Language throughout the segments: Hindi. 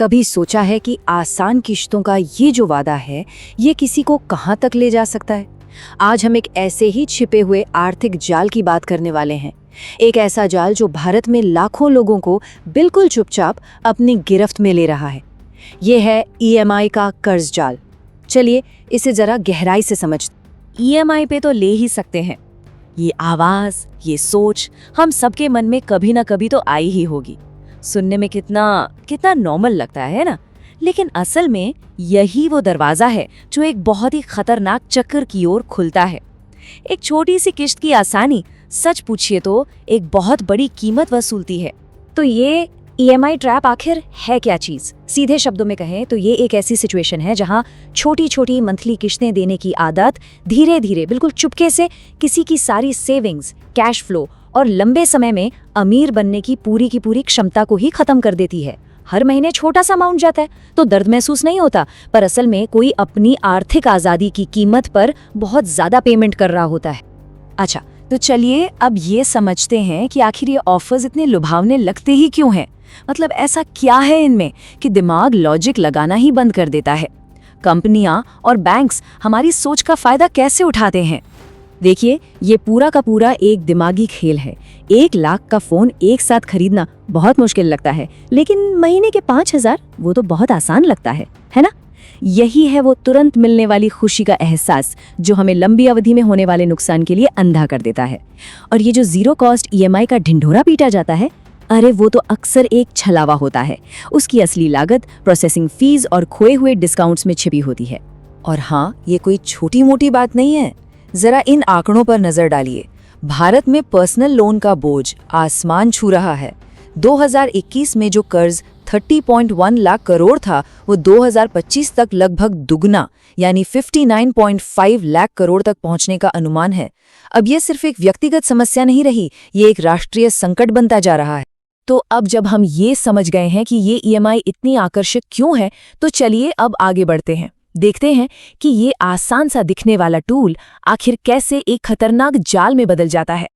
कभी सोचा है कि आसान किश्तों का ये जो वादा है, ये किसी को कहाँ तक ले जा सकता है? आज हम एक ऐसे ही छिपे हुए आर्थिक जाल की बात करने वाले हैं। एक ऐसा जाल जो भारत में लाखों लोगों को बिल्कुल चुपचाप अपनी गिरफ्त में ले रहा है। ये है ईएमआई का कर्ज जाल। चलिए इसे जरा गहराई से समझते। ईएमआई पे तो ले ही सकते हैं। ये आवाज, ये सोच हम सबके मन में कभी ना कभी तो आई ही होगी। सुनने में कितना कितना नॉर्मल लगता है ना, लेकिन असल में यही वो दरवाजा है जो एक बहुत ही खतरनाक चक्कर की ओर खुलता है। एक छोटी सी किश्त की आसानी, सच पूछिए तो एक बहुत बड़ी कीमत वसूलती है। तो ये ईएमआई ट्रैप आखिर है क्या चीज? सीधे शब्दों में कहें तो ये एक ऐसी सिचुएशन है जहां छोटी छोटी मंथली किश्तें देने की आदत धीरे धीरे, बिल्कुल चुपके से किसी की सारी सेविंग्स, कैश फ्लो और लंबे समय में अमीर बनने की पूरी क्षमता को ही खत्म कर देती है। हर महीने छोटा सा अमाउंट जाता है तो दर्द महसूस नहीं होता, पर असल में कोई अपनी आर्थिक आजादी की कीमत पर बहुत ज्यादा पेमेंट कर रहा होता है। अच्छा, तो चलिए अब ये समझते हैं कि आखिर ये ऑफर्स इतने लुभावने लगते ही क्यों हैं। मतलब ऐसा क्या है इनमें कि दिमाग लॉजिक लगाना ही बंद कर देता है। कंपनियां और बैंक्स हमारी सोच का फायदा कैसे उठाते हैं? देखिए, ये पूरा का पूरा एक दिमागी खेल है। 1 लाख का फोन एक साथ खरीदना बहुत मुश्किल लगता है, लेकिन महीने के 5,000 वो तो बहुत आसान लगता है ना? यही है वो तुरंत मिलने वाली खुशी का एहसास जो हमें लंबी अवधि में होने वाले नुकसान के लिए अंधा कर देता है। और ये जो जीरो कॉस्ट ईएमआई का ढिंढोरा पीटा जाता है, अरे वो तो अक्सर एक छलावा होता है। उसकी असली लागत प्रोसेसिंग फीस और खोए हुए डिस्काउंट्स में छिपी होती है। और हाँ, ये कोई छोटी मोटी बात नहीं है। जरा इन आंकड़ों पर नजर डालिए। भारत में पर्सनल लोन का बोझ आसमान छू रहा है। 2021 में जो कर्ज 30.1 लाख करोड़ था, वो 2025 तक लगभग दुगना यानी 59.5 लाख करोड़ तक पहुंचने का अनुमान है। अब ये सिर्फ एक व्यक्तिगत समस्या नहीं रही, ये एक राष्ट्रीय संकट बनता जा रहा है। तो अब जब हम ये समझ गए हैं कि ये ईएमआई इतनी आकर्षक क्यों है, तो चलिए अब आगे बढ़ते हैं। देखते हैं कि ये आसान सा दिखने वाला टूल आखिर कैसे एक खतरनाक जाल में बदल जाता है।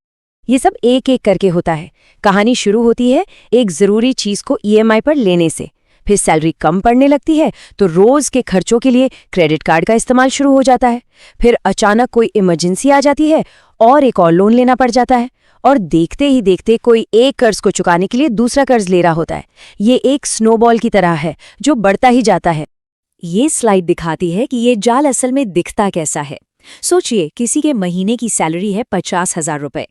ये सब एक एक करके होता है। कहानी शुरू होती है एक जरूरी चीज को ईएमआई पर लेने से, फिर सैलरी कम पड़ने लगती है तो रोज के खर्चों के लिए क्रेडिट कार्ड का इस्तेमाल शुरू हो जाता है। फिर अचानक कोई इमरजेंसी आ जाती है और एक और लोन लेना पड़ जाता है, और देखते ही देखते कोई एक कर्ज को चुकाने के लिए दूसरा कर्ज ले रहा होता है। ये एक स्नोबॉल की तरह है जो बढ़ता ही जाता है। ये स्लाइड दिखाती है कि ये जाल असल में दिखता कैसा है। सोचिए, किसी के महीने की सैलरी है 50,000 रुपए,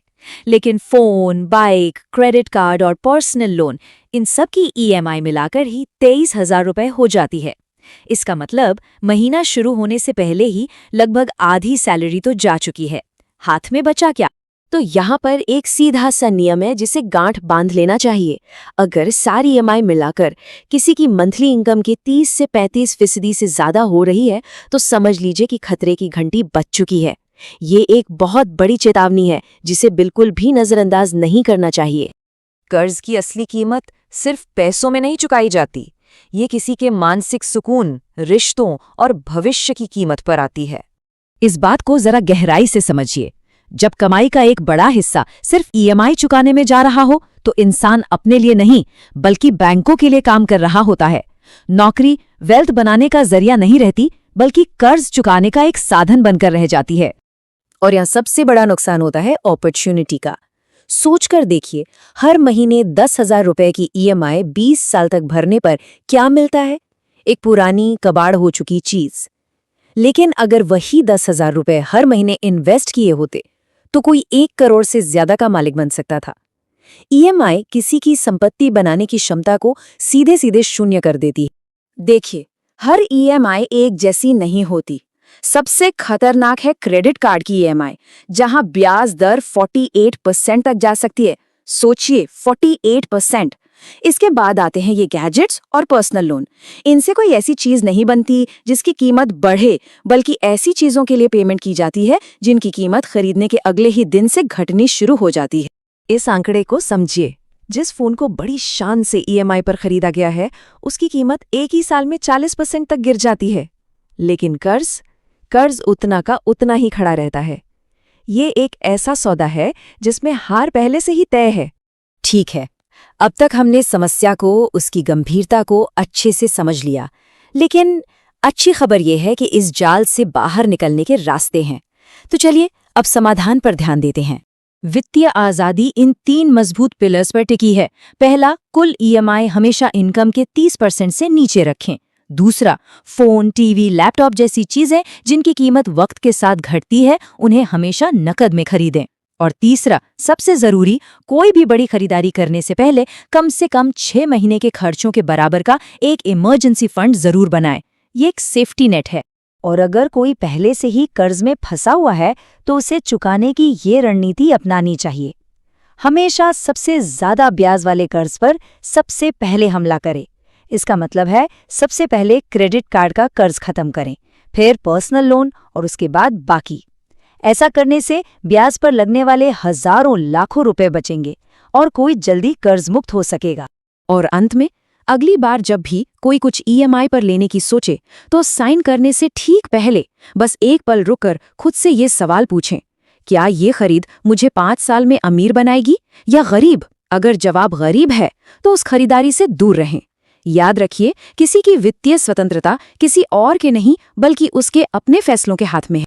लेकिन फोन, बाइक, क्रेडिट कार्ड और पर्सनल लोन, इन सब की ईएमआई मिलाकर ही 23,000 रुपए हो जाती है। इसका मतलब महीना शुरू होने से पहले ही लगभग आधी सैलरी तो जा चुकी है। हाथ में बचा क्या? तो यहाँ पर एक सीधा सा नियम है जिसे गांठ बांध लेना चाहिए। अगर सारी ईएमआई मिलाकर किसी की मंथली इनकम के 30 से 35% से ज्यादा हो रही है, तो समझ लीजिए कि खतरे की घंटी बज चुकी है। ये एक बहुत बड़ी चेतावनी है जिसे बिल्कुल भी नजरअंदाज नहीं करना चाहिए। कर्ज की असली कीमत सिर्फ पैसों में नहीं चुकाई जाती, ये किसी के मानसिक सुकून, रिश्तों और भविष्य की कीमत पर आती है। इस बात को जरा गहराई से समझिए। जब कमाई का एक बड़ा हिस्सा सिर्फ ईएमआई चुकाने में जा रहा हो, तो इंसान अपने लिए नहीं बल्कि बैंकों के लिए काम कर रहा होता है। नौकरी वेल्थ बनाने का जरिया नहीं रहती, बल्कि कर्ज चुकाने का एक साधन बनकर रह जाती है। और यहाँ सबसे बड़ा नुकसान होता है अपॉर्चुनिटी का। सोचकर देखिए, हर महीने 10,000 रुपए की ईएमआई 20 साल तक भरने पर क्या मिलता है? एक पुरानी कबाड़ हो चुकी चीज। लेकिन अगर वही 10,000 रुपए हर महीने इन्वेस्ट किए होते, तो कोई 1 करोड़ से ज्यादा का मालिक बन सकता था। ईएमआई किसी की संपत्ति बनाने की क्षमता को सीधे सीधे शून्य कर देती है। देखिए, हर ईएमआई एक जैसी नहीं होती। सबसे खतरनाक है क्रेडिट कार्ड की ईएमआई, जहां ब्याज दर 48% तक जा सकती है। सोचिए, 48%। इसके बाद आते हैं ये गैजेट्स और पर्सनल लोन। इनसे कोई ऐसी चीज नहीं बनती जिसकी कीमत बढ़े, बल्कि ऐसी चीजों के लिए पेमेंट की जाती है जिनकी कीमत खरीदने के अगले ही दिन से घटनी शुरू हो जाती है। इस आंकड़े को समझिए। जिस फोन को बड़ी शान से ईएमआई पर खरीदा गया है, उसकी कीमत एक ही साल में 40% तक गिर जाती है। लेकिन कर्ज उतना का उतना ही खड़ा रहता है। ये एक ऐसा सौदा है जिसमें हार पहले से ही तय है। ठीक है, अब तक हमने समस्या को, उसकी गंभीरता को अच्छे से समझ लिया, लेकिन अच्छी खबर यह है कि इस जाल से बाहर निकलने के रास्ते हैं। तो चलिए अब समाधान पर ध्यान देते हैं। वित्तीय आज़ादी इन 3 मजबूत पिलर्स पर टिकी है। पहला, कुल ईएमआई हमेशा इनकम के 30% से नीचे रखें। दूसरा, फोन, टीवी, लैपटॉप जैसी चीजें जिनकी कीमत वक्त के साथ घटती है, उन्हें हमेशा नकद में खरीदें। और तीसरा, सबसे जरूरी, कोई भी बड़ी खरीदारी करने से पहले कम से कम 6 महीने के खर्चों के बराबर का एक इमरजेंसी फंड जरूर बनाएं। ये एक सेफ्टी नेट है। और अगर कोई पहले से ही कर्ज में फंसा हुआ है तो उसे चुकाने की ये रणनीति अपनानी चाहिए। हमेशा सबसे ज्यादा ब्याज वाले कर्ज पर सबसे पहले हमला करें। इसका मतलब है सबसे पहले क्रेडिट कार्ड का कर्ज खत्म करें, फिर पर्सनल लोन और उसके बाद बाकी। ऐसा करने से ब्याज पर लगने वाले हजारों लाखों रुपए बचेंगे और कोई जल्दी कर्ज मुक्त हो सकेगा। और अंत में, अगली बार जब भी कोई कुछ ईएमआई पर लेने की सोचे तो साइन करने से ठीक पहले बस एक पल रुककर खुद से ये सवाल पूछें, क्या ये खरीद मुझे 5 साल में अमीर बनाएगी या गरीब? अगर जवाब गरीब है तो उस खरीदारी से दूर रहें। याद रखिए, किसी की वित्तीय स्वतंत्रता किसी और के नहीं बल्कि उसके अपने फैसलों के हाथ में है।